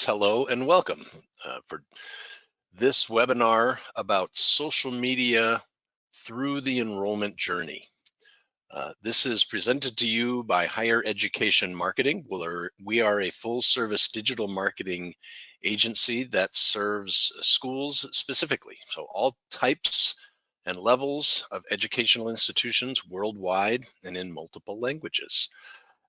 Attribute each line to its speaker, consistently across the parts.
Speaker 1: Hello and welcome for this webinar about social media through the enrollment journey. This is presented to you by Higher Education Marketing. We are a full-service digital marketing agency that serves schools specifically, so all types and levels of educational institutions worldwide and in multiple languages.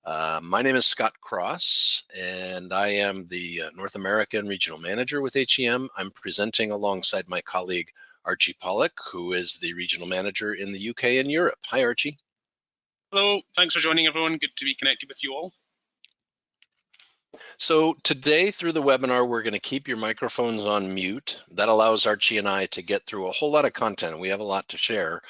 Speaker 1: My name is Scott Cross, and I am the North American Regional Manager with HEM. I'm presenting alongside my colleague, Archie Pollock, who is the Regional Manager in the UK and Europe. Hi, Archie.
Speaker 2: Hello, thanks for joining everyone. Good to be connected with you all.
Speaker 1: So today through the webinar, we're going to keep your microphones on mute. That allows Archie and I to get through a whole lot of content. We have a lot to share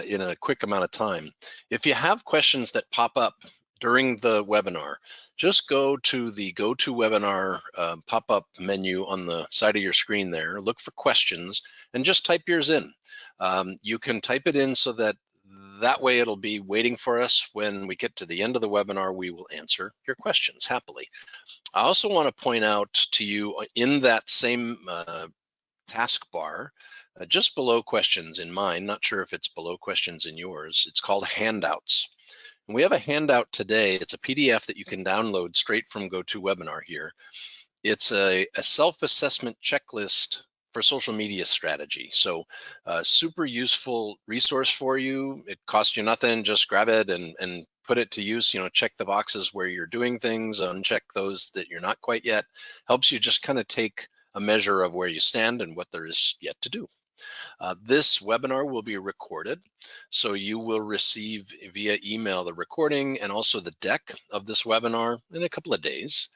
Speaker 1: in a quick amount of time. If you have questions that pop up during the webinar, just go to the GoToWebinar pop-up menu on the side of your screen there, look for questions, and just type yours in. You can type it in so that way it'll be waiting for us. When we get to the end of the webinar, we will answer your questions happily. I also want to point out to you in that same taskbar, just below questions in mine, not sure if it's below questions in yours, it's called handouts. And we have a handout today. It's a PDF that you can download straight from GoToWebinar here. It's a self-assessment checklist for social media strategy. So super useful resource for you. It costs you nothing, just grab it and put it to use. Check the boxes where you're doing things, uncheck those that you're not quite yet. Helps you just kind of take a measure of where you stand and what there is yet to do. This webinar will be recorded, so you will receive via email the recording and also the deck of this webinar in a couple of days.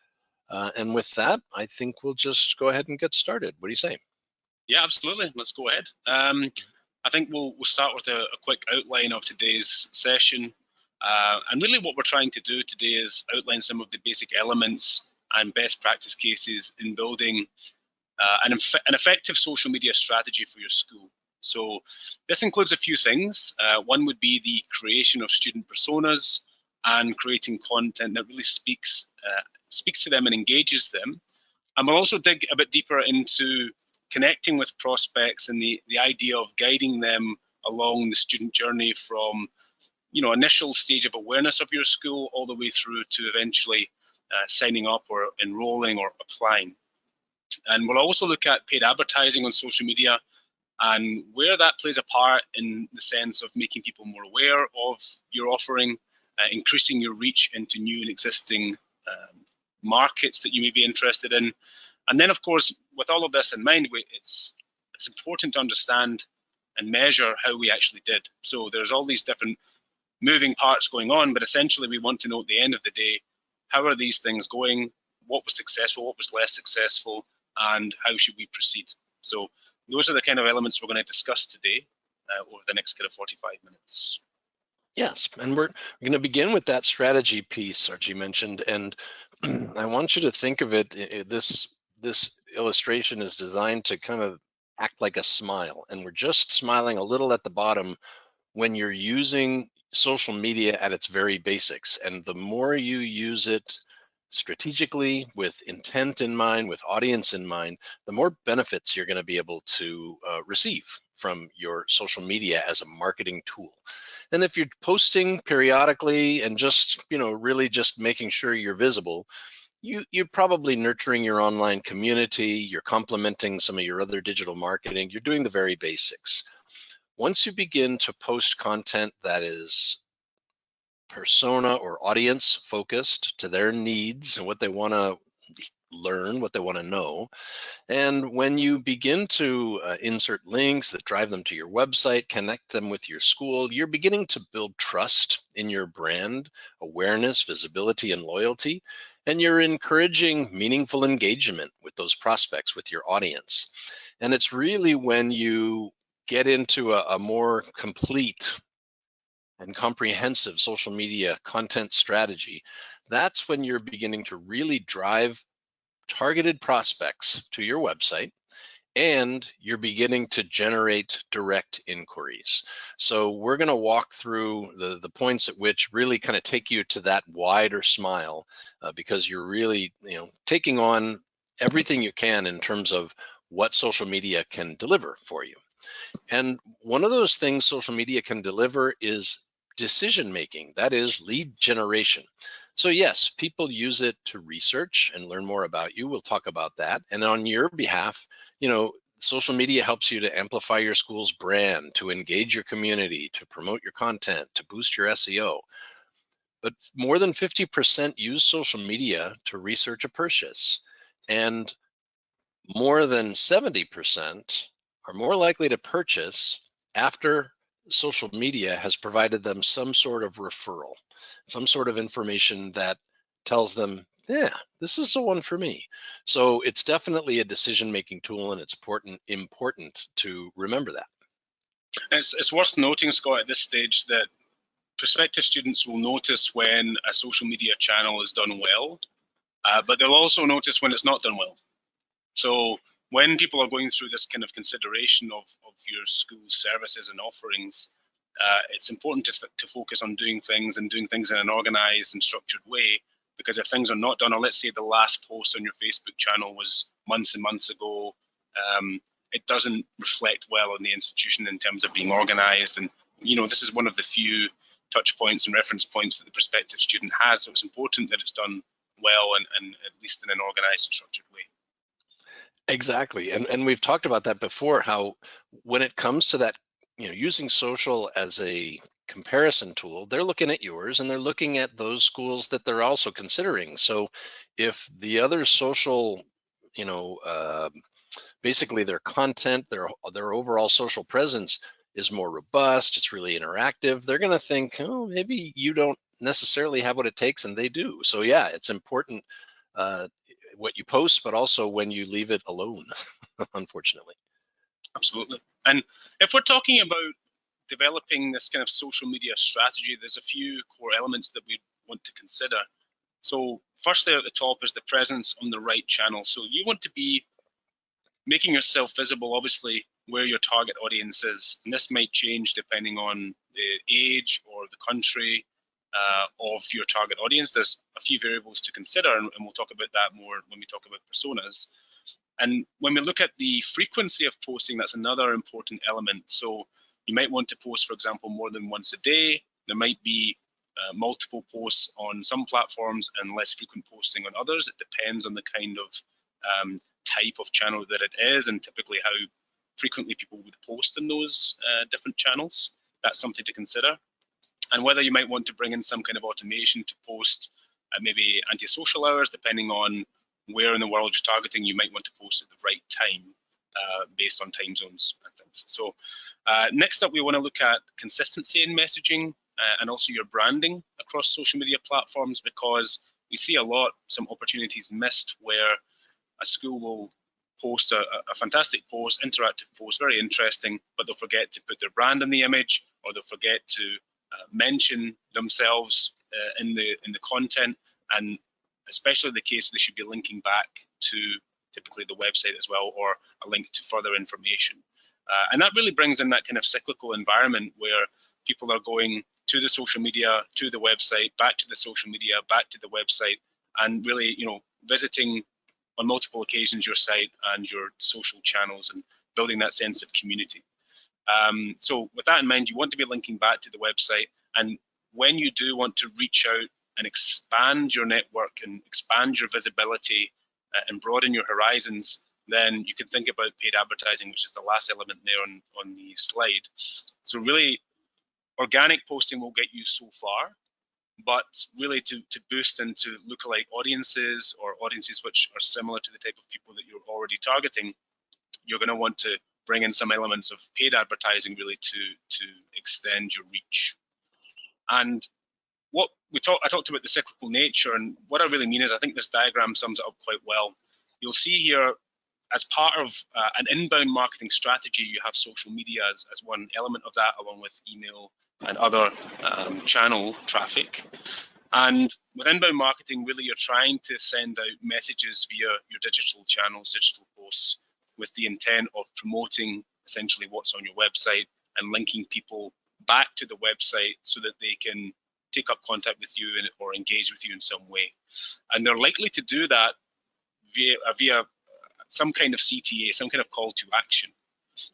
Speaker 1: And with that, I think we'll just go ahead and get started. What do you say?
Speaker 2: Yeah, absolutely. Let's go ahead. I think we'll start with a quick outline of today's session. And really what we're trying to do today is outline some of the basic elements and best practice cases in building an effective social media strategy for your school. So this includes a few things. One would be the creation of student personas and creating content that really speaks to them and engages them. And we'll also dig a bit deeper into connecting with prospects and the idea of guiding them along the student journey from initial stage of awareness of your school all the way through to eventually signing up or enrolling or applying. And we'll also look at paid advertising on social media and where that plays a part in the sense of making people more aware of your offering, increasing your reach into new and existing markets that you may be interested in. And then, of course, with all of this in mind, it's important to understand and measure how we actually did. So there's all these different moving parts going on, but essentially we want to know at the end of the day, how are these things going? What was successful? What was less successful? And how should we proceed? So those are the kind of elements we're going to discuss today over the next kind of 45 minutes.
Speaker 1: Yes, and we're going to begin with that strategy piece Archie mentioned, and I want you to think of it, this illustration is designed to kind of act like a smile, and we're just smiling a little at the bottom when you're using social media at its very basics. And the more you use it strategically, with intent in mind, with audience in mind, the more benefits you're going to be able to receive from your social media as a marketing tool. And if you're posting periodically and just, really just making sure you're visible, you're probably nurturing your online community, you're complementing some of your other digital marketing, you're doing the very basics. Once you begin to post content that is persona or audience focused to their needs and what they want to learn, what they want to know, and when you begin to insert links that drive them to your website, connect them with your school, you're beginning to build trust in your brand, awareness, visibility, and loyalty, and you're encouraging meaningful engagement with those prospects, with your audience. And it's really when you get into a more complete and comprehensive social media content strategy, that's when you're beginning to really drive targeted prospects to your website, and you're beginning to generate direct inquiries. So we're going to walk through the points at which really kind of take you to that wider smile, because you're really taking on everything you can in terms of what social media can deliver for you. And one of those things social media can deliver is decision making, that is lead generation. So yes, people use it to research and learn more about you. We'll talk about that. And on your behalf, social media helps you to amplify your school's brand, to engage your community, to promote your content, to boost your SEO. But more than 50% use social media to research a purchase. And more than 70% are more likely to purchase after social media has provided them some sort of referral, some sort of information that tells them, yeah, this is the one for me. So it's definitely a decision-making tool, and it's important to remember that.
Speaker 2: It's worth noting, Scott, at this stage that prospective students will notice when a social media channel is done well, but they'll also notice when it's not done well. So when people are going through this kind of consideration of your school's services and offerings, it's important to focus on doing things in an organized and structured way, because if things are not done, or let's say the last post on your Facebook channel was months and months ago, it doesn't reflect well on the institution in terms of being organized. And this is one of the few touch points and reference points that the prospective student has, so it's important that it's done well and at least in an organized and structured way.
Speaker 1: Exactly. And we've talked about that before, how when it comes to that, using social as a comparison tool, they're looking at yours and they're looking at those schools that they're also considering. So if the other social, basically their content, their overall social presence is more robust, it's really interactive, they're going to think, oh, maybe you don't necessarily have what it takes, and they do. So yeah, it's important what you post, but also when you leave it alone, unfortunately.
Speaker 2: Absolutely. And if we're talking about developing this kind of social media strategy, there's a few core elements that we want to consider. So first there at the top is the presence on the right channel. So you want to be making yourself visible, obviously, where your target audience is. And this might change depending on the age or the country of your target audience. There's a few variables to consider, and we'll talk about that more when we talk about personas. And when we look at the frequency of posting, that's another important element. So you might want to post, for example, more than once a day. There might be multiple posts on some platforms and less frequent posting on others. It depends on the kind of type of channel that it is, and typically how frequently people would post in those different channels. That's something to consider. And whether you might want to bring in some kind of automation to post maybe anti-social hours, depending on where in the world you're targeting. You might want to post at the right time based on time zones and things. So next up, we want to look at consistency in messaging and also your branding across social media platforms, because we see some opportunities missed where a school will post a fantastic post, interactive post, very interesting, but they'll forget to put their brand in the image, or they'll forget to mention themselves in the content. And especially the case, they should be linking back to typically the website as well, or a link to further information. And that really brings in that kind of cyclical environment where people are going to the social media, to the website, back to the social media, back to the website, and really, visiting on multiple occasions your site and your social channels and building that sense of community. So with that in mind, you want to be linking back to the website. And when you do want to reach out and expand your network and expand your visibility and broaden your horizons, then you can think about paid advertising, which is the last element there on the slide. So really, organic posting will get you so far, but really to boost into lookalike audiences, or audiences which are similar to the type of people that you're already targeting, you're going to want to bring in some elements of paid advertising really to extend your reach. And I talked about the cyclical nature, and what I really mean is I think this diagram sums it up quite well. You'll see here, as part of an inbound marketing strategy, you have social media as one element of that, along with email and other channel traffic. And with inbound marketing, really you're trying to send out messages via your digital channels, digital posts, with the intent of promoting essentially what's on your website and linking people back to the website so that they can take up contact with you or engage with you in some way. And they're likely to do that via some kind of CTA, some kind of call to action.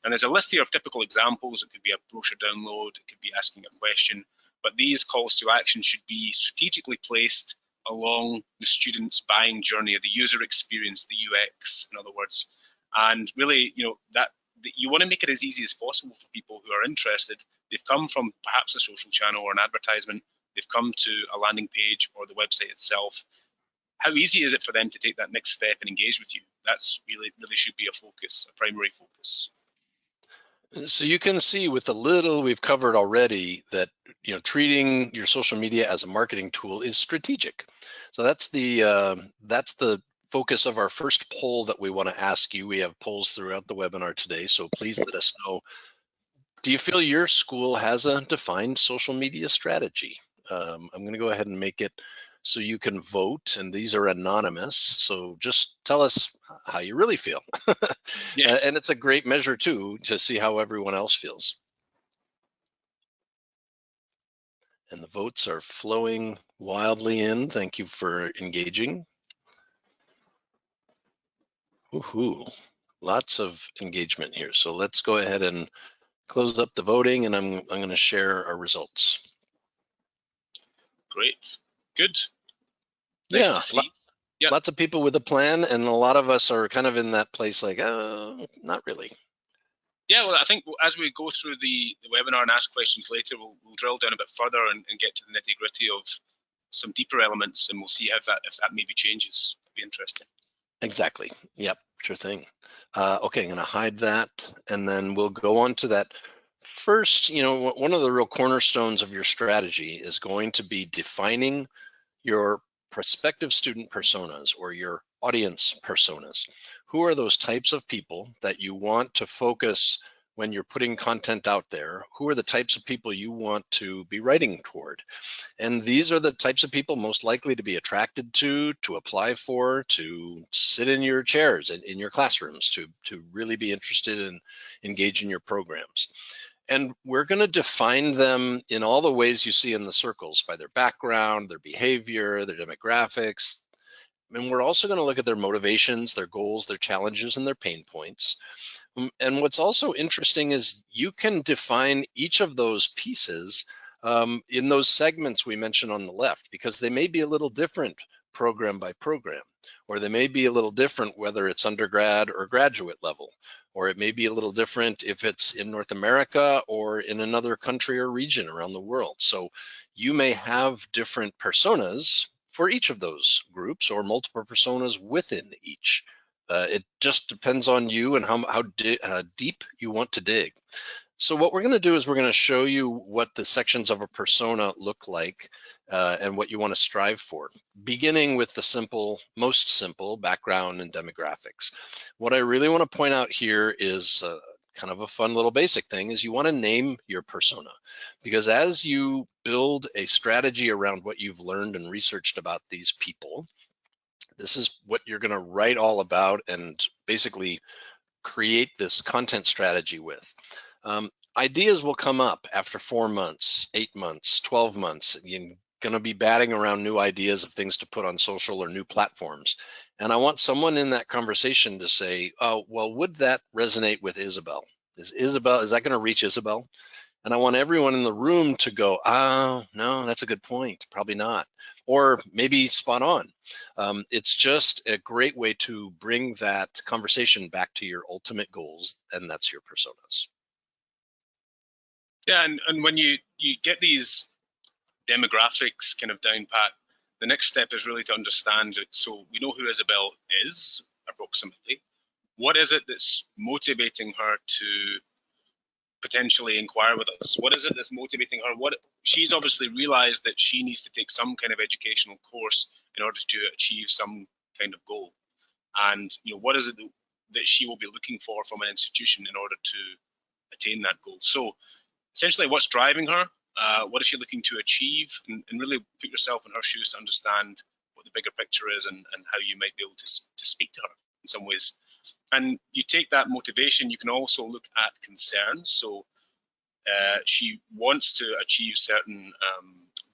Speaker 2: And there's a list here of typical examples. It could be a brochure download, it could be asking a question, but these calls to action should be strategically placed along the student's buying journey, or the user experience, the UX, in other words. And really, that you want to make it as easy as possible for people who are interested. They've come from perhaps a social channel or an advertisement, they've come to a landing page or the website itself. How easy is it for them to take that next step and engage with you? That's really should be a focus, a primary focus.
Speaker 1: So you can see with the little we've covered already that treating your social media as a marketing tool is strategic. So that's the focus of our first poll that we want to ask you. We have polls throughout the webinar today, so please let us know. Do you feel your school has a defined social media strategy? I'm going to go ahead and make it so you can vote, and these are anonymous. So just tell us how you really feel.
Speaker 2: Yeah.
Speaker 1: And it's a great measure too, to see how everyone else feels. And the votes are flowing wildly in. Thank you for engaging. Woohoo, lots of engagement here. So let's go ahead and close up the voting, and I'm going to share our results.
Speaker 2: Great, good. Nice to see.
Speaker 1: Yeah, lots of people with a plan, and a lot of us are kind of in that place like, not really.
Speaker 2: Yeah, well, I think as we go through the webinar and ask questions later, we'll drill down a bit further and get to the nitty gritty of some deeper elements, and we'll see if that maybe changes. It'll be interesting.
Speaker 1: Exactly. Yep, sure thing. Okay, I'm going to hide that, and then we'll go on to that. First, one of the real cornerstones of your strategy is going to be defining your prospective student personas, or your audience personas. Who are those types of people that you want to focus when you're putting content out there? Who are the types of people you want to be writing toward? And these are the types of people most likely to be attracted to apply for, to sit in your chairs and in your classrooms, to really be interested and engage in your programs. And we're going to define them in all the ways you see in the circles, by their background, their behavior, their demographics. And we're also going to look at their motivations, their goals, their challenges, and their pain points. And what's also interesting is you can define each of those pieces in those segments we mentioned on the left, because they may be a little different program by program, or they may be a little different whether it's undergrad or graduate level, or it may be a little different if it's in North America or in another country or region around the world. So you may have different personas for each of those groups, or multiple personas within each. It just depends on you and how deep you want to dig. So what we're going to do is we're going to show you what the sections of a persona look like and what you want to strive for, beginning with the most simple background and demographics. What I really want to point out here is kind of a fun little basic thing, is you want to name your persona, because as you build a strategy around what you've learned and researched about these people, this is what you're going to write all about and basically create this content strategy with. Ideas will come up after 4 months, 8 months, 12 months. You're going to be batting around new ideas of things to put on social or new platforms. And I want someone in that conversation to say, oh, well, would that resonate with Isabel? Is that going to reach Isabel? And I want everyone in the room to go, oh, no, that's a good point. Probably not. Or maybe spot on. It's just a great way to bring that conversation back to your ultimate goals, and that's your personas.
Speaker 2: Yeah, and when you get these demographics kind of down pat, the next step is really to understand it. So we know who Isabel is, approximately. What is it that's motivating her to potentially inquire with us? What is it that's motivating her? She's obviously realized that she needs to take some kind of educational course in order to achieve some kind of goal. And what is it that she will be looking for from an institution in order to attain that goal? So essentially, what's driving her? What is she looking to achieve? And really put yourself in her shoes to understand what the bigger picture is, and how you might be able to speak to her in some ways. And you take that motivation, you can also look at concerns. So she wants to achieve certain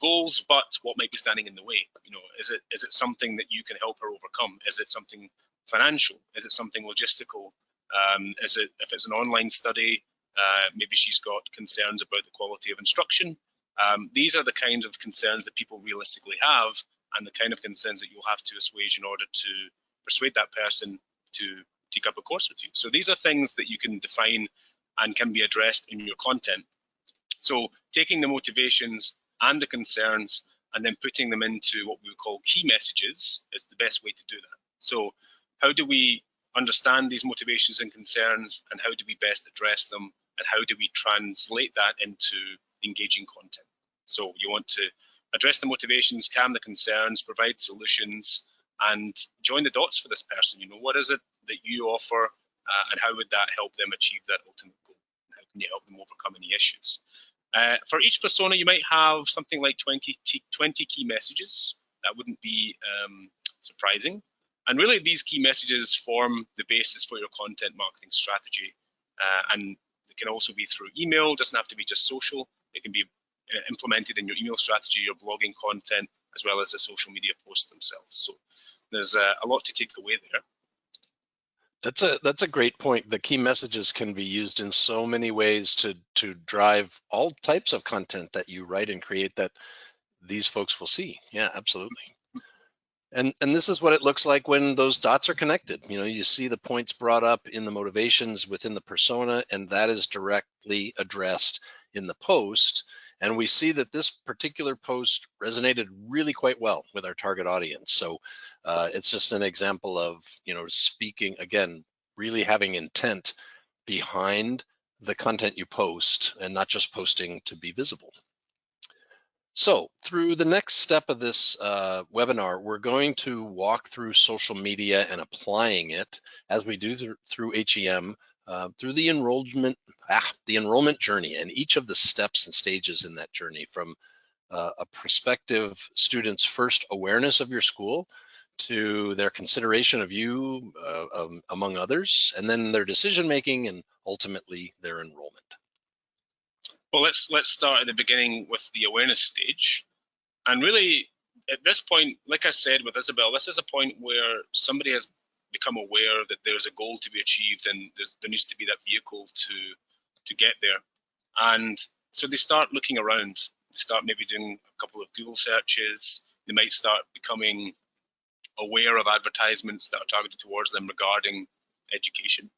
Speaker 2: goals, but what might be standing in the way? Is it something that you can help her overcome? Is it something financial? Is it something logistical? Is it, if it's an online study, maybe she's got concerns about the quality of instruction. These are the kind of concerns that people realistically have, and the kind of concerns that you'll have to assuage in order to persuade that person to take up a course with you. So these are things that you can define and can be addressed in your content. So taking the motivations and the concerns and then putting them into what we would call key messages is the best way to do that. So how do we understand these motivations and concerns, and how do we best address them, and how do we translate that into engaging content? So you want to address the motivations, calm the concerns, provide solutions, and join the dots for this person. You know, what is it that you offer, and how would that help them achieve that ultimate goal? How can you help them overcome any issues? For each persona, you might have something like 20 key messages. That wouldn't be surprising. And really, these key messages form the basis for your content marketing strategy. And it can also be through email. It doesn't have to be just social. It can be implemented in your email strategy, your blogging content, as well as the social media posts themselves. So there's a lot to take away there.
Speaker 1: That's a great point. The key messages can be used in so many ways to drive all types of content that you write and create that these folks will see. Yeah, absolutely. And this is what it looks like when those dots are connected. You know, you see the points brought up in the motivations within the persona, and that is directly addressed in the post. And we see that this particular post resonated really quite well with our target audience. So it's just an example of, you know, speaking, again, really having intent behind the content you post and not just posting to be visible. So through the next step of this webinar, we're going to walk through social media and applying it, as we do through HEM, through the enrollment journey and each of the steps and stages in that journey, from a prospective student's first awareness of your school to their consideration of you among others, and then their decision making, and ultimately their enrollment.
Speaker 2: Well, let's start at the beginning with the awareness stage. And really, at this point, like I said with Isabel, this is a point where somebody has become aware that there's a goal to be achieved, and there needs to be that vehicle to get there. And so they start looking around. They start maybe doing a couple of Google searches. They might start becoming aware of advertisements that are targeted towards them regarding education.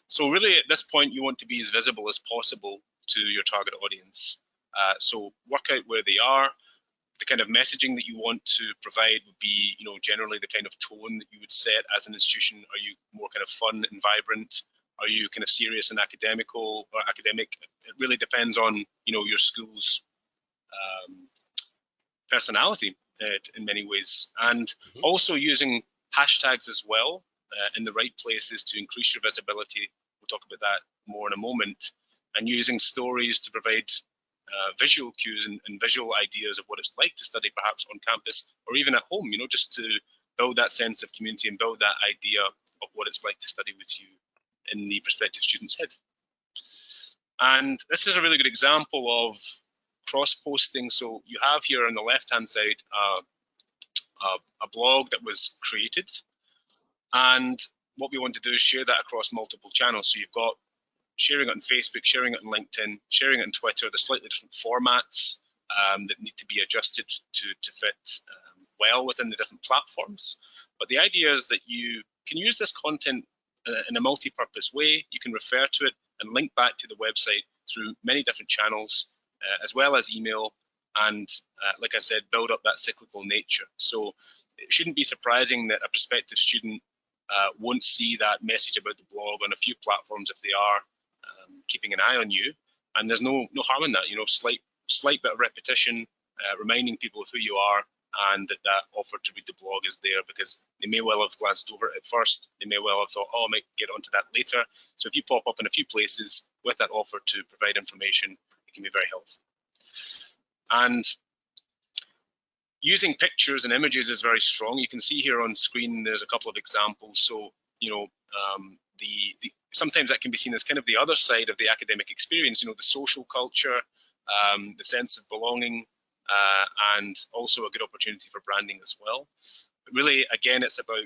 Speaker 2: So really, at this point, you want to be as visible as possible to your target audience. So work out where they are. The kind of messaging that you want to provide would be, you know, generally the kind of tone that you would set as an institution. Are you more kind of fun and vibrant? Are you kind of serious and academical or academic? It really depends on, you know, your school's personality in many ways. And also using hashtags as well in the right places to increase your visibility. We'll talk about that more in a moment. And using stories to provide visual cues and visual ideas of what it's like to study perhaps on campus or even at home, you know, just to build that sense of community and build that idea of what it's like to study with you in the prospective student's head. And this is a really good example of cross-posting. So you have here on the left-hand side a blog that was created, and what we want to do is share that across multiple channels. So you've got sharing it on Facebook, sharing it on LinkedIn, sharing it on Twitter. There's slightly different formats that need to be adjusted to fit well within the different platforms. But the idea is that you can use this content in a multi-purpose way. You can refer to it and link back to the website through many different channels, as well as email, and like I said, build up that cyclical nature. So it shouldn't be surprising that a prospective student won't see that message about the blog on a few platforms if they are keeping an eye on you. And there's no harm in that, you know, slight bit of repetition, reminding people of who you are, and that offer to read the blog is there, because they may well have glanced over it at first. They may well have thought, oh, I might get onto that later. So if you pop up in a few places with that offer to provide information, it can be very helpful. And using pictures and images is very strong. You can see here on screen, there's a couple of examples. So, you know, sometimes that can be seen as kind of the other side of the academic experience, you know, the social culture, the sense of belonging, and also a good opportunity for branding as well. But really, again, it's about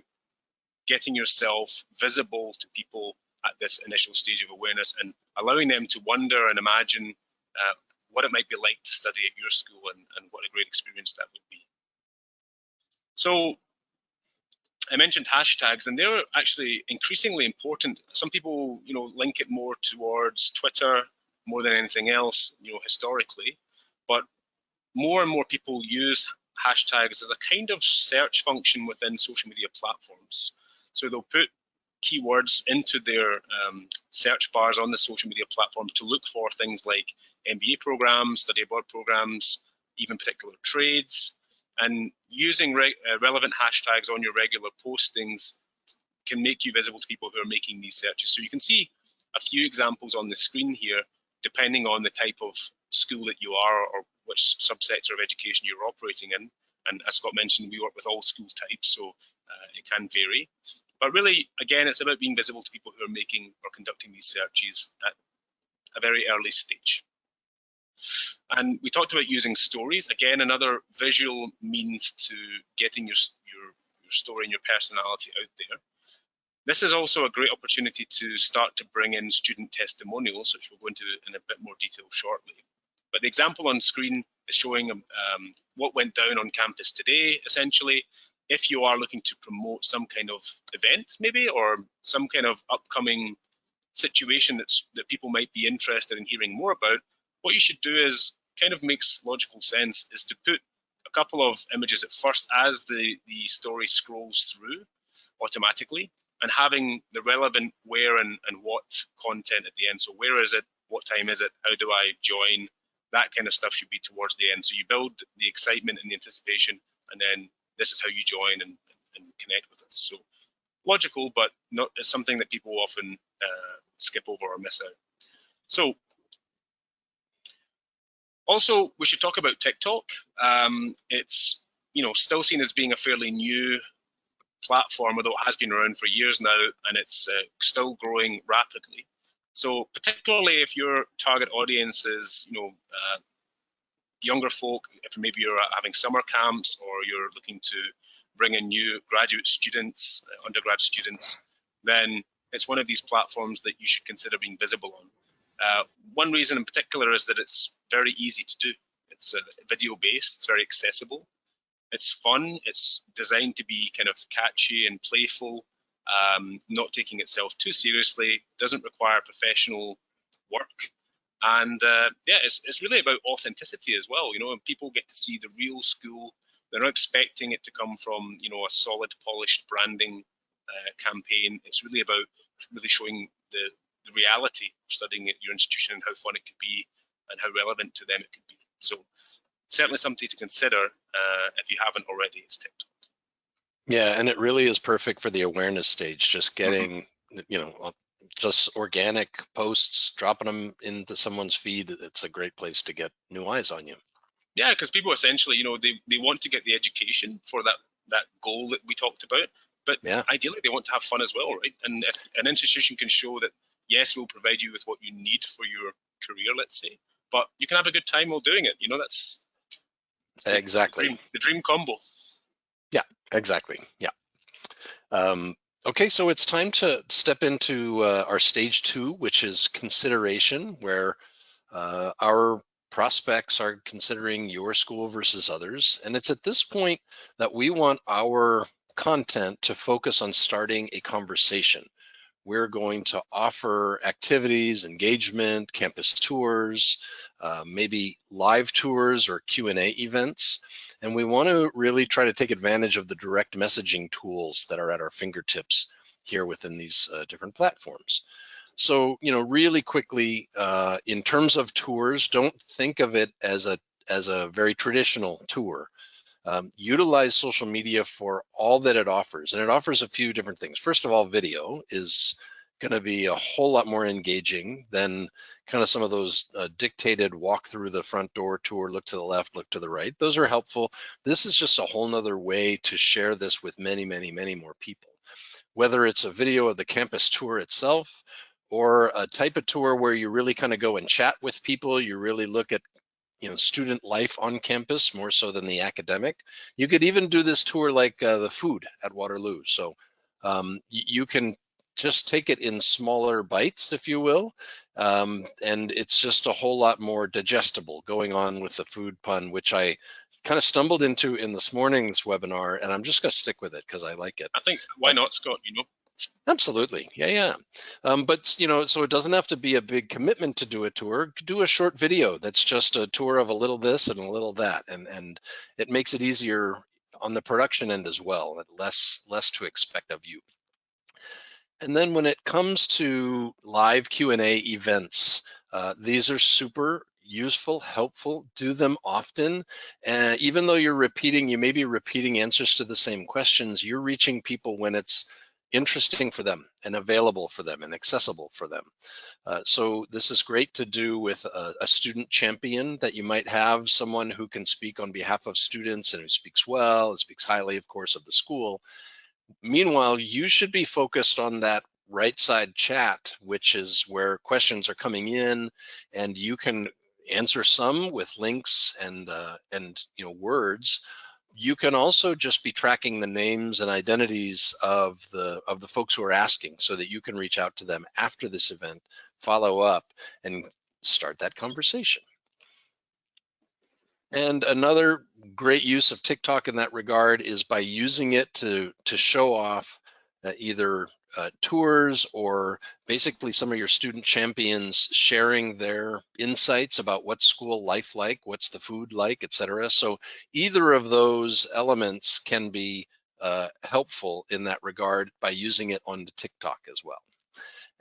Speaker 2: getting yourself visible to people at this initial stage of awareness and allowing them to wonder and imagine what it might be like to study at your school and what a great experience that would be. So I mentioned hashtags, and they're actually increasingly important. Some people, link it more towards Twitter more than anything else, historically, but more and more people use hashtags as a kind of search function within social media platforms. So they'll put keywords into their search bars on the social media platform to look for things like MBA programs, study abroad programs, even particular trades. And using relevant hashtags on your regular postings can make you visible to people who are making these searches. So you can see a few examples on the screen here, depending on the type of school that you are or which subsector of education you're operating in. And as Scott mentioned, we work with all school types, so it can vary. But really, again, it's about being visible to people who are making or conducting these searches at a very early stage. And we talked about using stories. Again, another visual means to getting your story and your personality out there. This is also a great opportunity to start to bring in student testimonials, which we'll go into in a bit more detail shortly. But the example on screen is showing what went down on campus today, essentially. If you are looking to promote some kind of event, maybe, or some kind of upcoming situation that people might be interested in hearing more about, what you should do is kind of makes logical sense is to put a couple of images at first as the story scrolls through automatically, and having the relevant where and what content at the end. So where is it? What time is it? How do I join? That kind of stuff should be towards the end. So you build the excitement and the anticipation, and then this is how you join and connect with us. So logical, but not it's something that people often skip over or miss out. So also, we should talk about TikTok. It's still seen as being a fairly new platform, although it has been around for years now, and it's still growing rapidly. So particularly if your target audience is younger folk, if maybe you're having summer camps or you're looking to bring in new graduate students, undergrad students, then it's one of these platforms that you should consider being visible on. One reason in particular is that it's very easy to do. It's video based, it's very accessible. It's fun, it's designed to be kind of catchy and playful, not taking itself too seriously, doesn't require professional work. And it's really about authenticity as well. And people get to see the real school. They're not expecting it to come from, a solid, polished branding campaign. It's really about really showing the reality of studying at your institution and how fun it could be and how relevant to them it could be. So certainly something to consider if you haven't already is TikTok.
Speaker 1: Yeah, and it really is perfect for the awareness stage, just getting, just organic posts, dropping them into someone's feed. It's a great place to get new eyes on you.
Speaker 2: Yeah, because people essentially, they want to get the education for that goal that we talked about, but ideally they want to have fun as well, right? And if an institution can show that, yes, we'll provide you with what you need for your career, let's say, but you can have a good time while doing it. That's
Speaker 1: exactly
Speaker 2: the dream combo.
Speaker 1: Yeah, exactly. Yeah. Okay, so it's time to step into our stage 2, which is consideration, where our prospects are considering your school versus others. And it's at this point that we want our content to focus on starting a conversation. We're going to offer activities, engagement, campus tours, maybe live tours or Q&A events. And we want to really try to take advantage of the direct messaging tools that are at our fingertips here within these different platforms. So, really quickly, in terms of tours, don't think of it as a very traditional tour. Utilize social media for all that it offers, and it offers a few different things. First of all, video is going to be a whole lot more engaging than kind of some of those dictated walk through the front door tour, look to the left, look to the right. Those are helpful. This is just a whole nother way to share this with many, many, many more people. Whether it's a video of the campus tour itself or a type of tour where you really kind of go and chat with people, you really look at student life on campus more so than the academic. You could even do this tour like the food at Waterloo. So You can just take it in smaller bites, if you will, and it's just a whole lot more digestible, going on with the food pun, which I kind of stumbled into in this morning's webinar, and I'm just going to stick with it because I like it.
Speaker 2: I think, why not, Scott?
Speaker 1: Absolutely, yeah. But so it doesn't have to be a big commitment to do a tour. Do a short video that's just a tour of a little this and a little that, and it makes it easier on the production end as well, less to expect of you. And then when it comes to live Q&A events, these are super useful, helpful. Do them often. Even though you may be repeating answers to the same questions, you're reaching people when it's interesting for them and available for them and accessible for them. So this is great to do with a student champion that you might have, someone who can speak on behalf of students and who speaks well and speaks highly, of course, of the school. Meanwhile, you should be focused on that right side chat, which is where questions are coming in, and you can answer some with links and words. You can also just be tracking the names and identities of the folks who are asking, so that you can reach out to them after this event, follow up, and start that conversation. And another great use of TikTok in that regard is by using it to show off either tours or basically some of your student champions sharing their insights about what's school life like, what's the food like, etc. So either of those elements can be helpful in that regard by using it on the TikTok as well.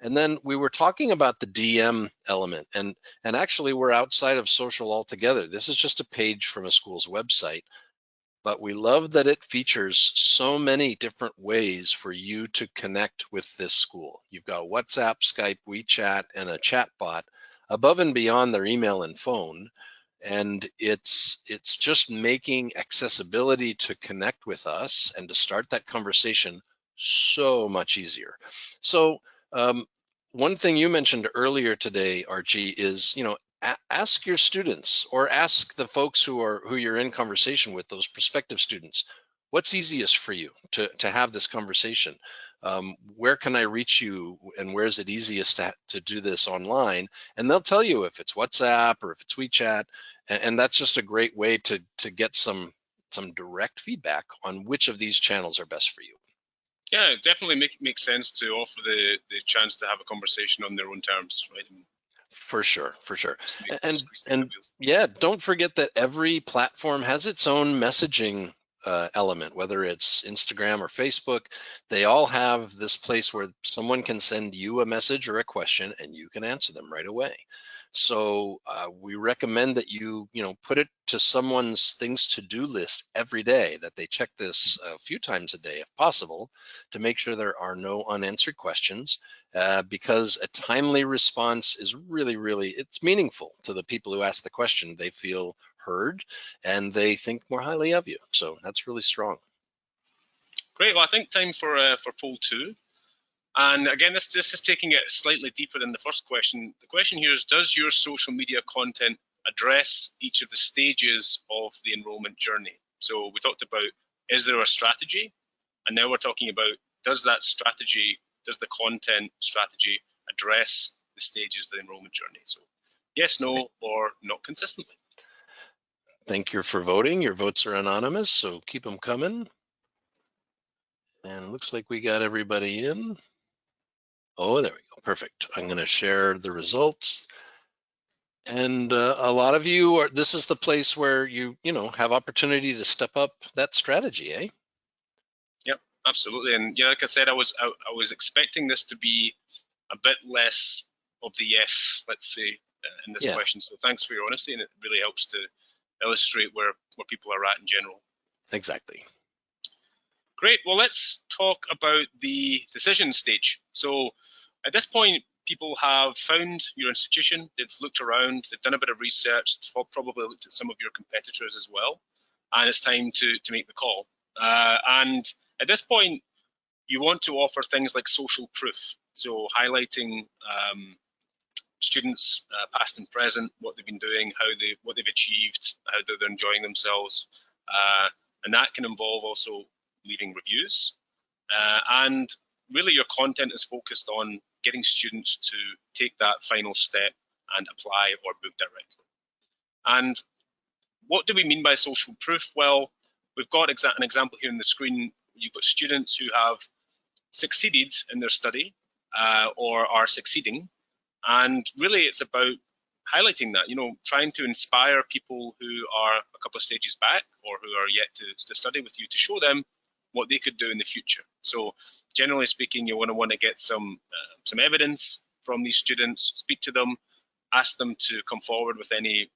Speaker 1: And then we were talking about the DM element, and actually we're outside of social altogether. This is just a page from a school's website, but we love that it features so many different ways for you to connect with this school. You've got WhatsApp, Skype, WeChat, and a chat bot above and beyond their email and phone. And it's just making accessibility to connect with us and to start that conversation so much easier. So one thing you mentioned earlier today, Archie, is ask your students, or ask the folks who you're in conversation with, those prospective students, what's easiest for you to have this conversation? Where can I reach you, and where is it easiest to do this online? And they'll tell you if it's WhatsApp or if it's WeChat, and that's just a great way to get some direct feedback on which of these channels are best for you.
Speaker 2: Yeah, it definitely makes sense to offer the chance to have a conversation on their own terms, right?
Speaker 1: For sure. And yeah, don't forget that every platform has its own messaging element, whether it's Instagram or Facebook. They all have this place where someone can send you a message or a question and you can answer them right away. So we recommend that you put it to someone's things to do list every day, that they check this a few times a day if possible, to make sure there are no unanswered questions, because a timely response is really, it's meaningful to the people who ask the question. They feel heard and they think more highly of you. So that's really strong.
Speaker 2: Great. Well, I think time for poll 2. And again, this is taking it slightly deeper than the first question. The question here is, does your social media content address each of the stages of the enrollment journey? So we talked about, is there a strategy? And now we're talking about, does the content strategy address the stages of the enrollment journey? So yes, no, or not consistently.
Speaker 1: Thank you for voting. Your votes are anonymous, so keep them coming. And it looks like we got everybody in. Oh, there we go. Perfect. I'm going to share the results. And a lot of you this is the place where you have opportunity to step up that strategy, eh?
Speaker 2: Yep, absolutely. And yeah, like I said, I was expecting this to be a bit less of the yes, let's say, in this question. So thanks for your honesty, and it really helps to illustrate where people are at in general.
Speaker 1: Exactly.
Speaker 2: Great. Well, let's talk about the decision stage. So at this point, people have found your institution, they've looked around, they've done a bit of research, probably looked at some of your competitors as well, and it's time to make the call. And at this point, you want to offer things like social proof, so highlighting students, past and present, what they've been doing, what they've achieved, how they're enjoying themselves, and that can involve also leaving reviews. and really your content is focused on getting students to take that final step and apply or book directly. And what do we mean by social proof? Well, we've got an example here on the screen. You've got students who have succeeded in their study or are succeeding, and really it's about highlighting that, trying to inspire people who are a couple of stages back or who are yet to study with you, to show them what they could do in the future. So generally speaking, you want to get some evidence from these students, speak to them, ask them to come forward with any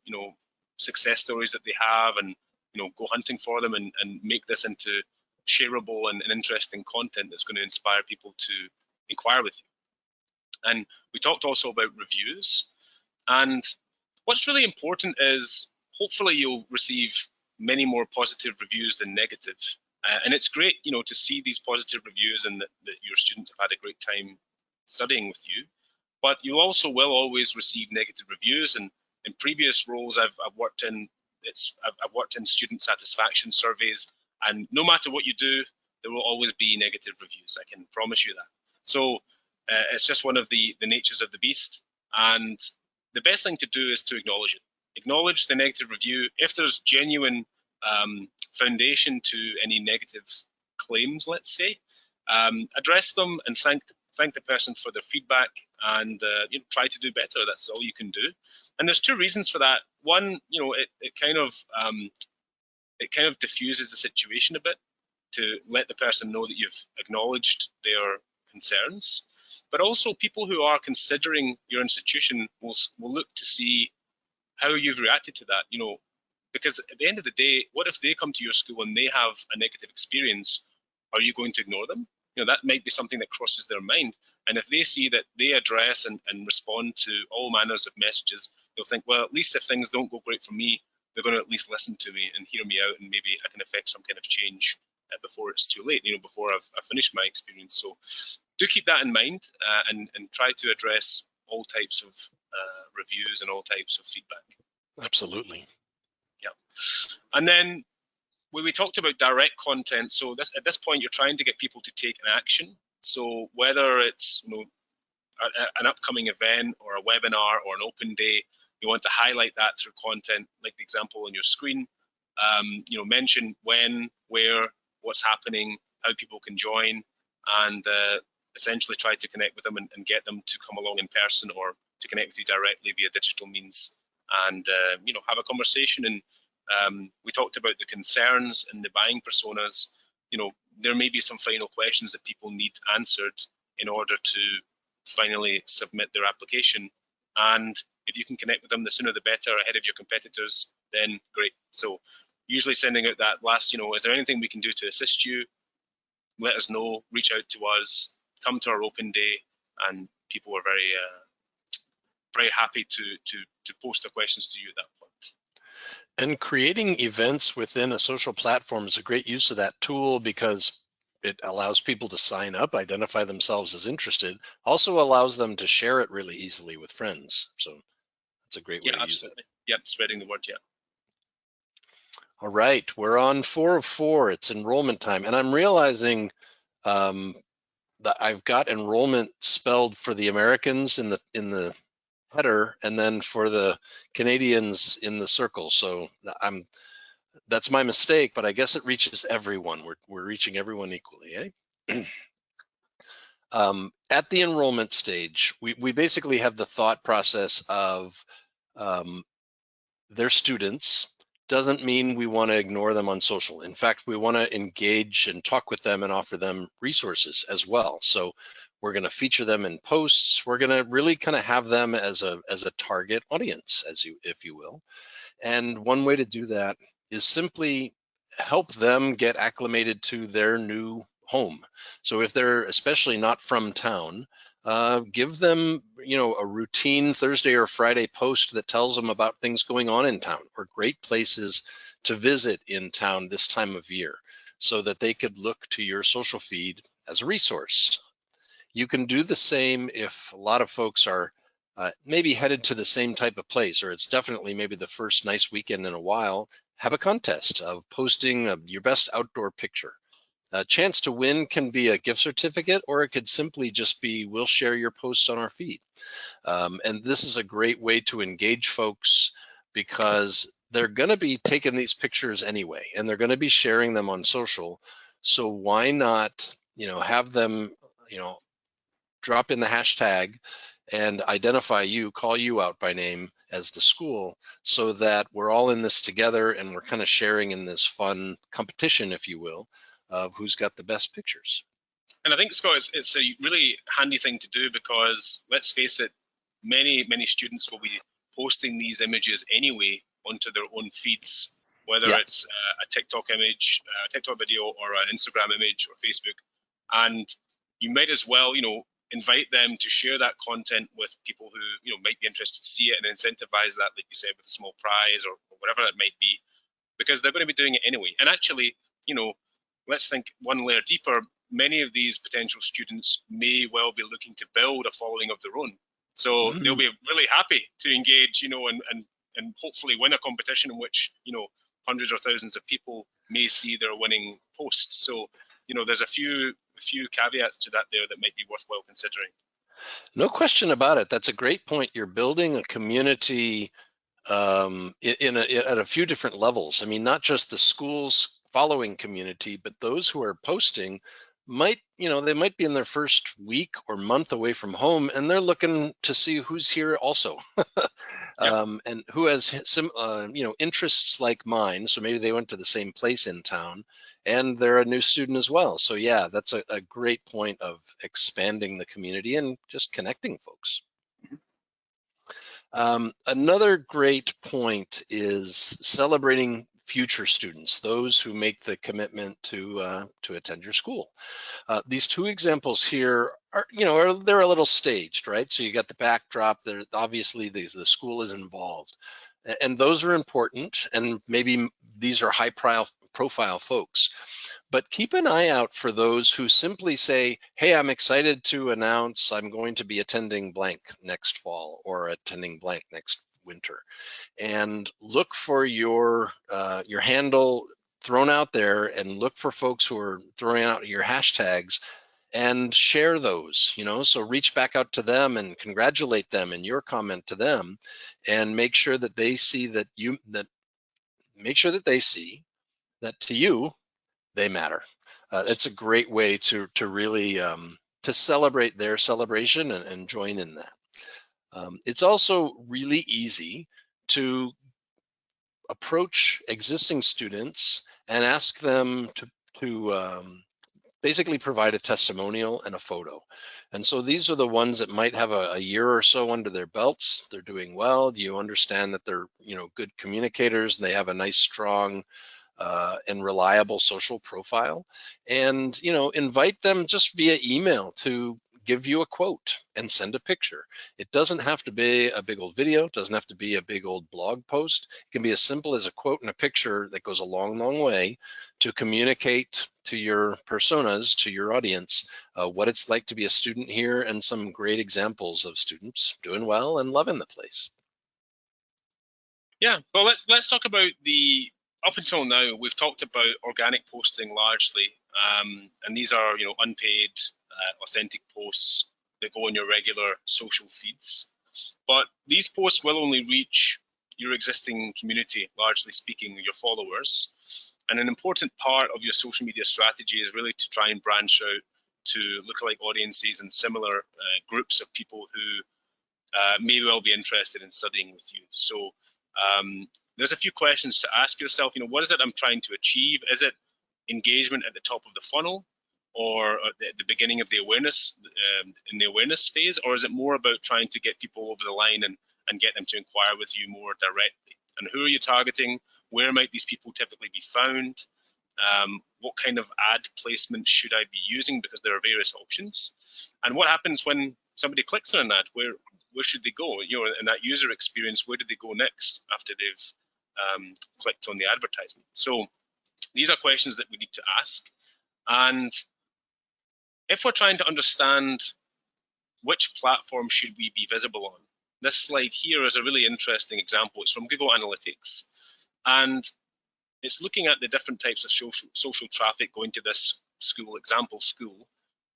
Speaker 2: success stories that they have, and go hunting for them and make this into shareable and interesting content that's going to inspire people to inquire with you. And we talked also about reviews, and what's really important is hopefully you'll receive many more positive reviews than negative. And it's great, to see these positive reviews and that your students have had a great time studying with you. But you also will always receive negative reviews. And in previous roles I've worked in, I've worked in student satisfaction surveys, and no matter what you do, there will always be negative reviews. I can promise you that. So it's just one of the natures of the beast. And the best thing to do is to acknowledge it. Acknowledge the negative review. If there's genuine foundation to any negative claims, let's say, address them and thank the person for their feedback, and try to do better. That's all you can do. And there's two reasons for that. One, it kind of diffuses the situation a bit, to let the person know that you've acknowledged their concerns. But also, people who are considering your institution will look to see how you've reacted to that. Because at the end of the day, what if they come to your school and they have a negative experience? Are you going to ignore them? That might be something that crosses their mind. And if they see that they address and respond to all manners of messages, they'll think, well, at least if things don't go great for me, they're going to at least listen to me and hear me out, and maybe I can affect some kind of change before it's too late, before I've finished my experience. So do keep that in mind, and try to address all types of reviews and all types of feedback.
Speaker 1: Absolutely.
Speaker 2: Yeah. And then we talked about direct content. So at this point, you're trying to get people to take an action. So whether it's an upcoming event or a webinar or an open day, you want to highlight that through content, like the example on your screen. Mention when, where, what's happening, how people can join, and essentially try to connect with them and get them to come along in person or to connect with you directly via digital means, and have a conversation. And we talked about the concerns and the buying personas. There may be some final questions that people need answered in order to finally submit their application. And if you can connect with them, the sooner the better, ahead of your competitors, then great. So usually sending out that last, is there anything we can do to assist you? Let us know, reach out to us, come to our open day, and people are very, very happy to post their questions to you at that point.
Speaker 1: And creating events within a social platform is a great use of that tool, because it allows people to sign up, identify themselves as interested, also allows them to share it really easily with friends. So that's a great way to use it.
Speaker 2: Yeah, spreading the word, yeah.
Speaker 1: All right, we're on 4 of 4. It's enrollment time, and I'm realizing that I've got enrollment spelled for the Americans in the header, and then for the Canadians in the circle. So that's my mistake, but I guess it reaches everyone. We're reaching everyone equally, eh? At the enrollment stage, we basically have the thought process of their students. Doesn't mean we want to ignore them on social. In fact, we want to engage and talk with them and offer them resources as well. So we're going to feature them in posts. We're going to really kind of have them as a target audience, if you will. And one way to do that is simply help them get acclimated to their new home. So if they're especially not from town, give them, a routine Thursday or Friday post that tells them about things going on in town or great places to visit in town this time of year, so that they could look to your social feed as a resource. You can do the same if a lot of folks are maybe headed to the same type of place, or it's definitely maybe the first nice weekend in a while. Have a contest of posting your best outdoor picture. A chance to win can be a gift certificate, or it could simply just be, we'll share your post on our feed. And this is a great way to engage folks, because they're going to be taking these pictures anyway, and they're going to be sharing them on social. So why not, have them, drop in the hashtag and identify you, call you out by name as the school, so that we're all in this together and we're kind of sharing in this fun competition, if you will, of who's got the best pictures.
Speaker 2: And I think, Scott, it's a really handy thing to do, because let's face it, many students will be posting these images anyway onto their own feeds, whether
Speaker 1: Yeah.
Speaker 2: it's a TikTok image, a TikTok video, or an Instagram image or Facebook. And you might as well, invite them to share that content with people who, might be interested to see it, and incentivize that, like you said, with a small prize or whatever it might be, because they're going to be doing it anyway. And actually, let's think one layer deeper. Many of these potential students may well be looking to build a following of their own. So they'll be really happy to engage, and hopefully win a competition in which, hundreds or thousands of people may see their winning posts. So, there's a few caveats to that there that might be worthwhile considering.
Speaker 1: No question about it. That's a great point. You're building a community at a few different levels. I mean, not just the school's following community, but those who are posting might, they might be in their first week or month away from home, and they're looking to see who's here also. And who has some, interests like mine. So maybe they went to the same place in town, and they're a new student as well. So yeah, that's a great point of expanding the community and just connecting folks. Another great point is celebrating future students, those who make the commitment to attend your school. These two examples here are, they're a little staged, right? So you got the backdrop there. Obviously, the school is involved, and those are important. And maybe these are high profile folks. But keep an eye out for those who simply say, hey, I'm excited to announce I'm going to be attending blank next fall, or attending blank next winter. And look for your handle thrown out there, and look for folks who are throwing out your hashtags, and share those, so reach back out to them and congratulate them in your comment to them, and make sure that they see that to you they matter. It's a great way to really to celebrate their celebration and join in that. It's also really easy to approach existing students and ask them to basically provide a testimonial and a photo. And so these are the ones that might have a year or so under their belts. They're doing well. You understand that they're good communicators, and they have a nice, strong and reliable social profile. And invite them just via email to give you a quote and send a picture. It doesn't have to be a big old video. It doesn't have to be a big old blog post. It can be as simple as a quote and a picture that goes a long, long way to communicate to your personas, to your audience, what it's like to be a student here, and some great examples of students doing well and loving the place.
Speaker 2: Yeah, well, let's talk about up until now, we've talked about organic posting largely, and these are unpaid, authentic posts that go on your regular social feeds. But these posts will only reach your existing community, largely speaking, your followers. And an important part of your social media strategy is really to try and branch out to lookalike audiences and similar groups of people who may well be interested in studying with you. So there's a few questions to ask yourself. What is it I'm trying to achieve? Is it engagement at the top of the funnel, or at the beginning of the awareness, in the awareness phase, or is it more about trying to get people over the line and get them to inquire with you more directly? And who are you targeting? Where might these people typically be found? What kind of ad placement should I be using? Because there are various options. And what happens when somebody clicks on an ad? Where should they go? In that user experience, where do they go next after they've clicked on the advertisement? So these are questions that we need to ask. And if we're trying to understand which platform should we be visible on, this slide here is a really interesting example. It's from Google Analytics, and it's looking at the different types of social traffic going to this school, example school,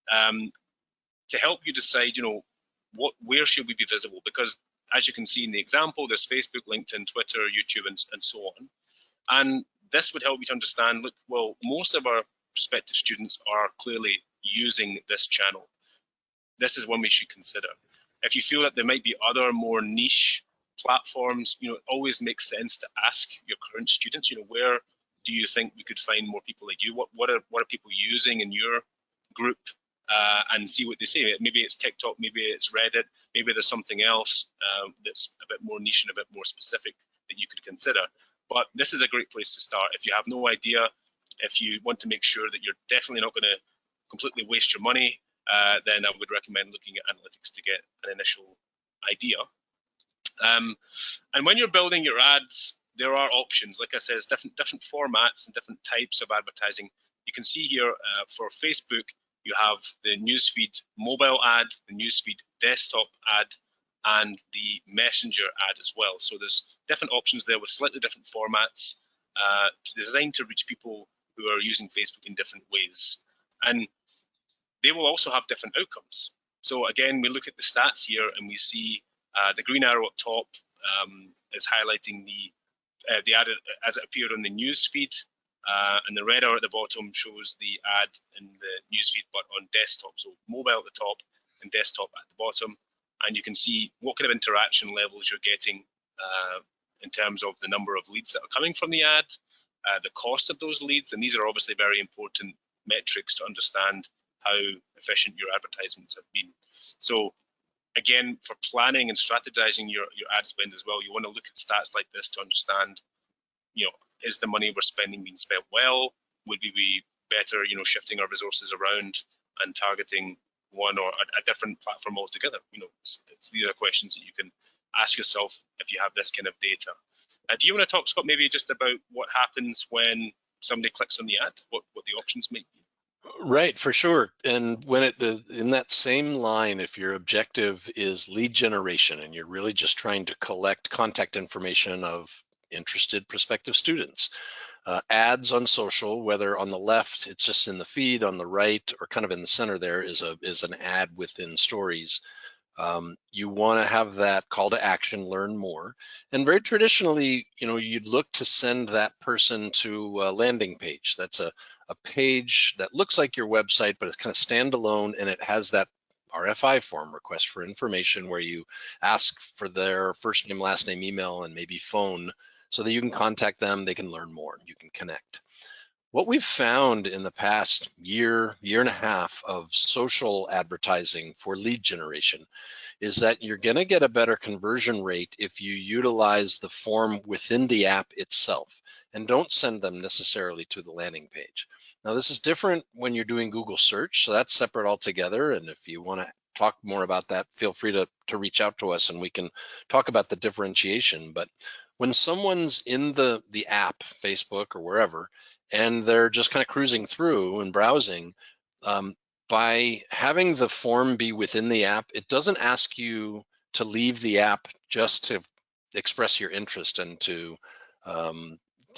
Speaker 2: to help you decide, where should we be visible? Because as you can see in the example, there's Facebook, LinkedIn, Twitter, YouTube, and so on. And this would help you to understand, look, well, most of our prospective students are clearly using this channel. This is one we should consider. If you feel that there might be other more niche platforms, it always makes sense to ask your current students, where do you think we could find more people like you? What are people using in your group? And see what they say. Maybe it's TikTok, maybe it's Reddit, maybe there's something else that's a bit more niche and a bit more specific that you could consider. But this is a great place to start. If you have no idea, if you want to make sure that you're definitely not going to completely waste your money, then I would recommend looking at analytics to get an initial idea. And when you're building your ads, there are options. Like I said, it's different formats and different types of advertising. You can see here for Facebook, you have the newsfeed mobile ad, the newsfeed desktop ad, and the messenger ad as well. So there's different options there with slightly different formats designed to reach people who are using Facebook in different ways. And they will also have different outcomes. So again, we look at the stats here and we see the green arrow up top is highlighting the ad as it appeared on the newsfeed. And the red arrow at the bottom shows the ad in the newsfeed, but on desktop. So mobile at the top and desktop at the bottom. And you can see what kind of interaction levels you're getting in terms of the number of leads that are coming from the ad, the cost of those leads. And these are obviously very important metrics to understand how efficient your advertisements have been. So again, for planning and strategizing your ad spend as well, you want to look at stats like this to understand, is the money we're spending being spent well? Would we be better, shifting our resources around and targeting one or a different platform altogether? These are questions that you can ask yourself if you have this kind of data. Do you want to talk, Scott, maybe just about what happens when somebody clicks on the ad, what the options might be?
Speaker 1: Right, for sure. And when in that same line, if your objective is lead generation and you're really just trying to collect contact information of interested prospective students, ads on social, whether on the left it's just in the feed, on the right or kind of in the center there is an ad within stories. You want to have that call to action, learn more. And very traditionally, you'd look to send that person to a landing page. That's a page that looks like your website, but it's kind of standalone, and it has that RFI form, request for information, where you ask for their first name, last name, email, and maybe phone so that you can contact them, they can learn more, you can connect. What we've found in the past year and a half of social advertising for lead generation is that you're going to get a better conversion rate if you utilize the form within the app itself and don't send them necessarily to the landing page. Now, this is different when you're doing Google search, so that's separate altogether. And if you want to talk more about that, feel free to reach out to us and we can talk about the differentiation. But when someone's in the app, Facebook or wherever, and they're just kind of cruising through and browsing, by having the form be within the app, it doesn't ask you to leave the app just to express your interest and to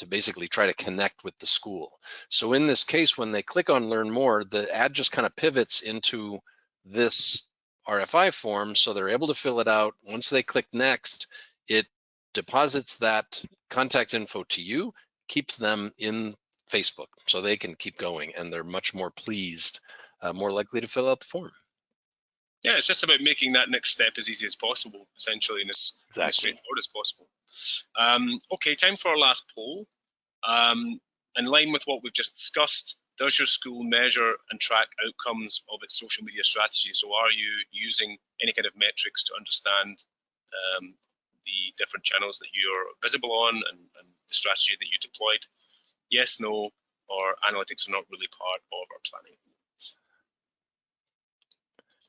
Speaker 1: basically try to connect with the school. So in this case, when they click on learn more, the ad just kind of pivots into this RFI form, so they're able to fill it out. Once they click next, it deposits that contact info to you, keeps them in Facebook so they can keep going, and they're much more pleased, more likely to fill out the form.
Speaker 2: Yeah, it's just about making that next step as easy as possible, essentially, and as straightforward as possible. Okay, time for our last poll. In line with what we've just discussed, does your school measure and track outcomes of its social media strategy? So are you using any kind of metrics to understand the different channels that you're visible on and the strategy that you deployed? Yes, no, or analytics are not really part of our planning.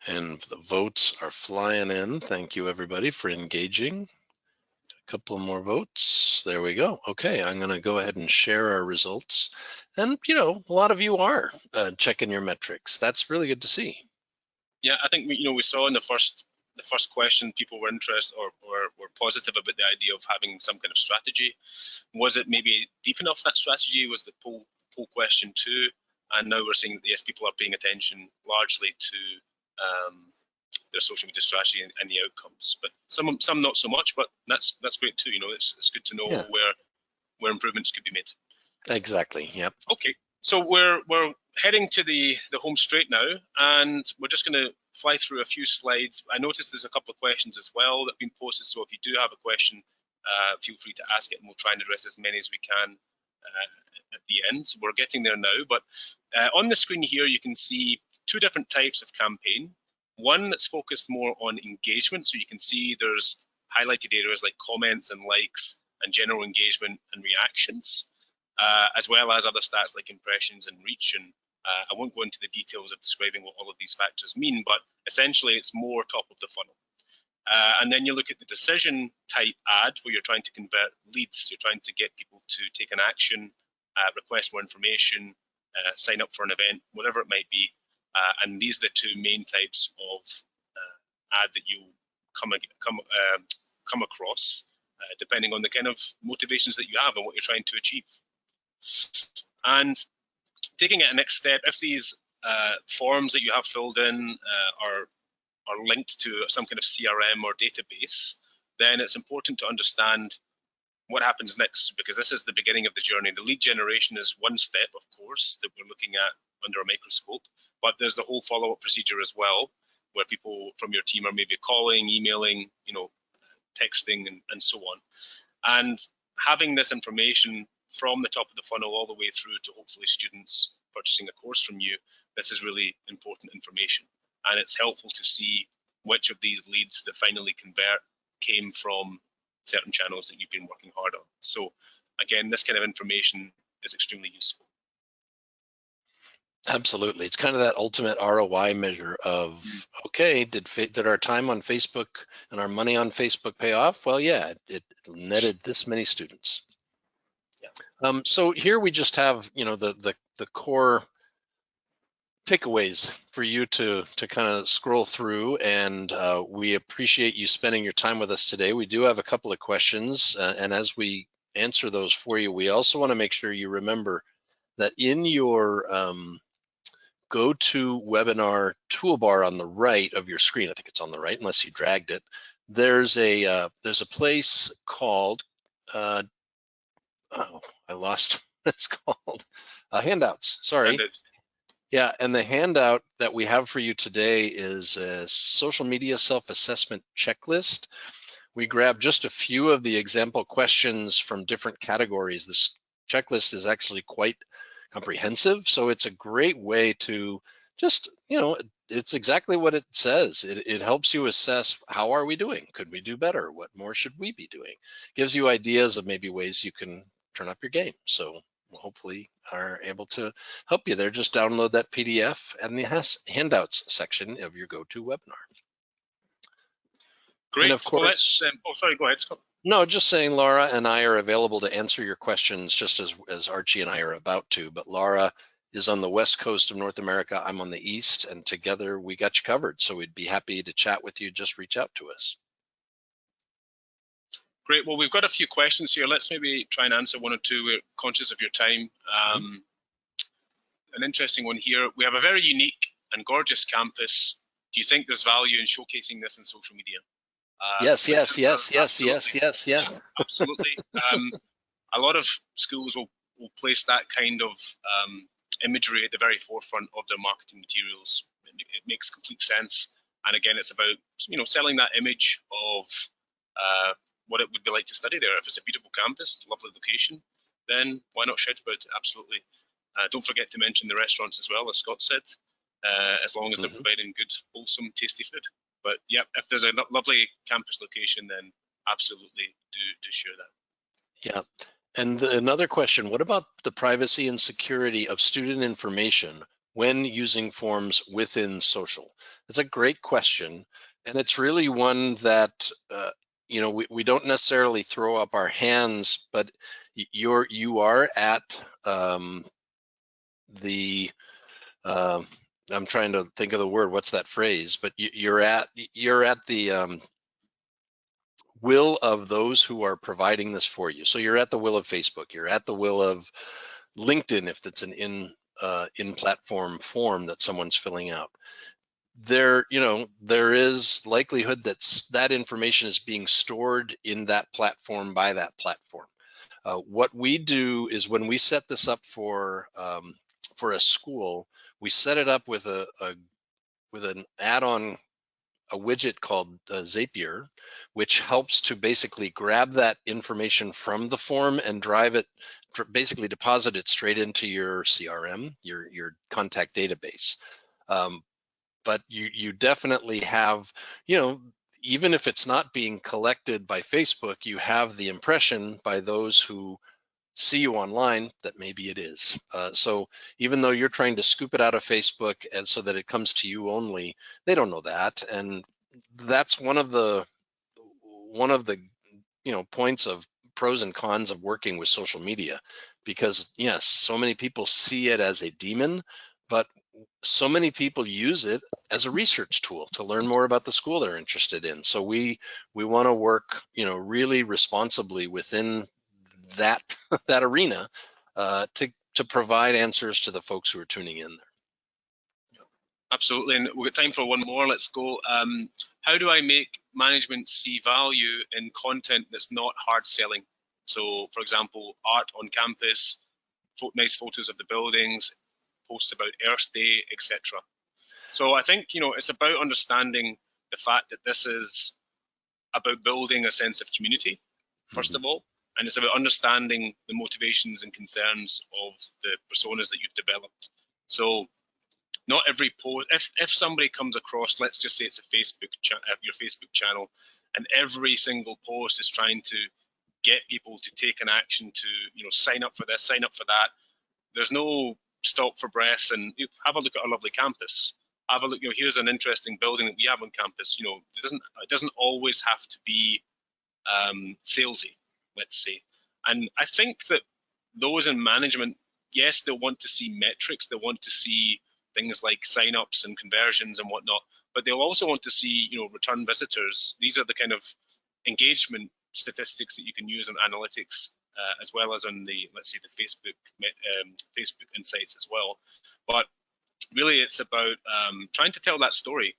Speaker 1: And the votes are flying in. Thank you, everybody, for engaging. A couple more votes. There we go. Okay, I'm going to go ahead and share our results. And, a lot of you are checking your metrics. That's really good to see.
Speaker 2: Yeah, I think we saw in the first question, people were interested or were positive about the idea of having some kind of strategy. Was it maybe deep enough, that strategy? Was the poll question too and now we're seeing that yes, people are paying attention largely to their social media strategy and the outcomes. But some not so much, but that's great too. You know, it's good to know where improvements could be made.
Speaker 1: Exactly. Yep.
Speaker 2: Okay, so we're heading to the home straight now, and we're just going to fly through a few slides. I noticed there's a couple of questions as well that have been posted, so if you do have a question, feel free to ask it, and we'll try and address as many as we can at the end. So we're getting there now, but on the screen here you can see two different types of campaign. One that's focused more on engagement, so you can see there's highlighted areas like comments and likes and general engagement and reactions, as well as other stats like impressions and reach. And I won't go into the details of describing what all of these factors mean, but essentially it's more top of the funnel. And then you look at the decision type ad where you're trying to convert leads. You're trying to get people to take an action, request more information, sign up for an event, whatever it might be. And these are the two main types of ad that you come across, depending on the kind of motivations that you have and what you're trying to achieve. And taking it a next step, if these forms that you have filled in are linked to some kind of CRM or database, then it's important to understand what happens next, because this is the beginning of the journey. The lead generation is one step, of course, that we're looking at under a microscope, but there's the whole follow-up procedure as well, where people from your team are maybe calling, emailing, you know, texting, and so on. And having this information from the top of the funnel all the way through to hopefully students purchasing a course from you, this is really important information. And it's helpful to see which of these leads that finally convert came from certain channels that you've been working hard on. So again, this kind of information is extremely useful.
Speaker 1: Absolutely. It's kind of that ultimate ROI measure of, okay, did our time on Facebook and our money on Facebook pay off? Well, yeah, it netted this many students. Yeah. So here we just have, you know, the core takeaways for you to kind of scroll through, and we appreciate you spending your time with us today. We do have a couple of questions, and as we answer those for you, we also want to make sure you remember that in your GoToWebinar toolbar on the right of your screen, I think it's on the right unless you dragged it, there's a place called oh, I lost what it's called, handouts. Sorry.
Speaker 2: Handouts.
Speaker 1: Yeah, and the handout that we have for you today is a social media self-assessment checklist. We grabbed just a few of the example questions from different categories. This checklist is actually quite comprehensive, so it's a great way to just, you know, it's exactly what it says. It helps you assess, how are we doing? Could we do better? What more should we be doing? Gives you ideas of maybe ways you can turn up your game. So we'll hopefully are able to help you there. Just download that PDF and the handouts section of your GoToWebinar.
Speaker 2: Great.
Speaker 1: And of course,
Speaker 2: well, let's, oh, sorry, go ahead, Scott.
Speaker 1: No, just saying Laura and I are available to answer your questions just as Archie and I are about to, but Laura is on the West Coast of North America. I'm on the East, and together we got you covered. So we'd be happy to chat with you. Just reach out to us.
Speaker 2: Great. Well, we've got a few questions here. Let's maybe try and answer one or two. We're conscious of your time. An interesting one here. We have a very unique and gorgeous campus. Do you think there's value in showcasing this in social media?
Speaker 1: Yes.
Speaker 2: Absolutely. A lot of schools will place that kind of imagery at the very forefront of their marketing materials. It makes complete sense. And again, it's about, you know, selling that image of what it would be like to study there. If it's a beautiful campus, lovely location, then why not shout about it? Absolutely. Don't forget to mention the restaurants as well, as Scott said, as long as they're providing good, wholesome, tasty food. But yeah, if there's a lovely campus location, then absolutely do share that.
Speaker 1: Yeah. And another question, what about the privacy and security of student information when using forms within social? That's a great question. And it's really one that, you know, we don't necessarily throw up our hands, but you are at I'm trying to think of the word, what's that phrase, but you're at the will of those who are providing this for you. So you're at the will of Facebook, you're at the will of LinkedIn if it's an in-platform form that someone's filling out, there is likelihood that that information is being stored in that platform by that platform. What we do is when we set this up for a school, we set it up with with an add-on, a widget called Zapier, which helps to basically grab that information from the form and drive it, basically deposit it straight into your CRM, your contact database. But you definitely have, even if it's not being collected by Facebook, you have the impression by those who see you online that maybe it is. So even though you're trying to scoop it out of Facebook and so that it comes to you only, they don't know that. And that's one of the points of pros and cons of working with social media, because yes, so many people see it as a demon, but so many people use it as a research tool to learn more about the school they're interested in. So we want to work, really responsibly within that that arena to provide answers to the folks who are tuning in there.
Speaker 2: Absolutely, and we've got time for one more. Let's go. How do I make management see value in content that's not hard selling? So, for example, art on campus, nice photos of the buildings, posts about Earth Day, etc. So I think, it's about understanding the fact that this is about building a sense of community, first of all, and it's about understanding the motivations and concerns of the personas that you've developed. So not every post, if somebody comes across, let's just say it's a your Facebook channel, and every single post is trying to get people to take an action to, sign up for this, sign up for that, there's no stop for breath and have a look at our lovely campus. Have a look, here's an interesting building that we have on campus. It doesn't always have to be salesy, let's say. And I think that those in management, yes, they'll want to see metrics, they'll want to see things like sign-ups and conversions and whatnot, but they'll also want to see, return visitors. These are the kind of engagement statistics that you can use on analytics, as well as on the, let's say, the Facebook insights as well. But really, it's about trying to tell that story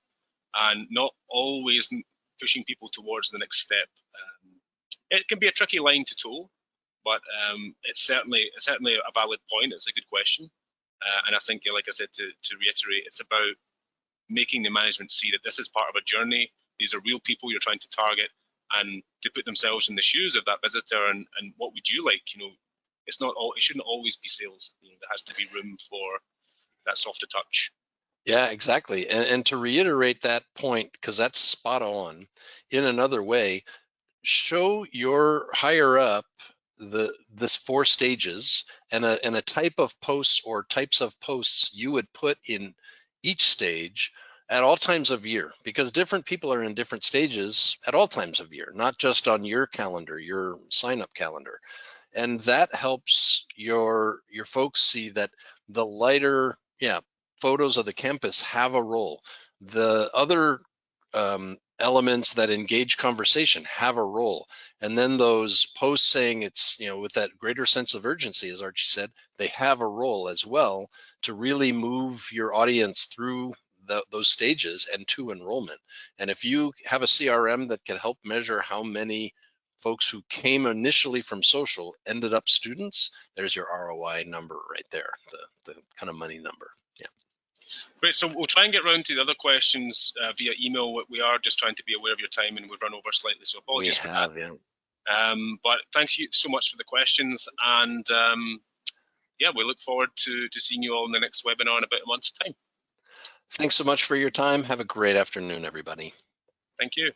Speaker 2: and not always pushing people towards the next step. It can be a tricky line to toe, but it's certainly a valid point. It's a good question, and I think, like I said, to reiterate, it's about making the management see that this is part of a journey. These are real people you're trying to target, and to put themselves in the shoes of that visitor and what would you like? It shouldn't always be sales. There has to be room for that softer touch.
Speaker 1: Yeah, exactly. And to reiterate that point, because that's spot on, in another way, show your higher up this 4 stages and a type of posts or types of posts you would put in each stage at all times of year, because different people are in different stages at all times of year, not just on your calendar, your sign-up calendar. And that helps your folks see that the lighter photos of the campus have a role. The other elements that engage conversation have a role. And then those posts saying it's, with that greater sense of urgency, as Archie said, they have a role as well to really move your audience through those stages and to enrollment. And if you have a CRM that can help measure how many folks who came initially from social ended up students, there's your ROI number right there, the kind of money number. Yeah.
Speaker 2: Great, so we'll try and get round to the other questions via email. We are just trying to be aware of your time, and we've run over slightly, so apologies for that.
Speaker 1: Yeah.
Speaker 2: But thank you so much for the questions, and we look forward to seeing you all in the next webinar in about a month's time.
Speaker 1: Thanks so much for your time. Have a great afternoon, everybody.
Speaker 2: Thank you.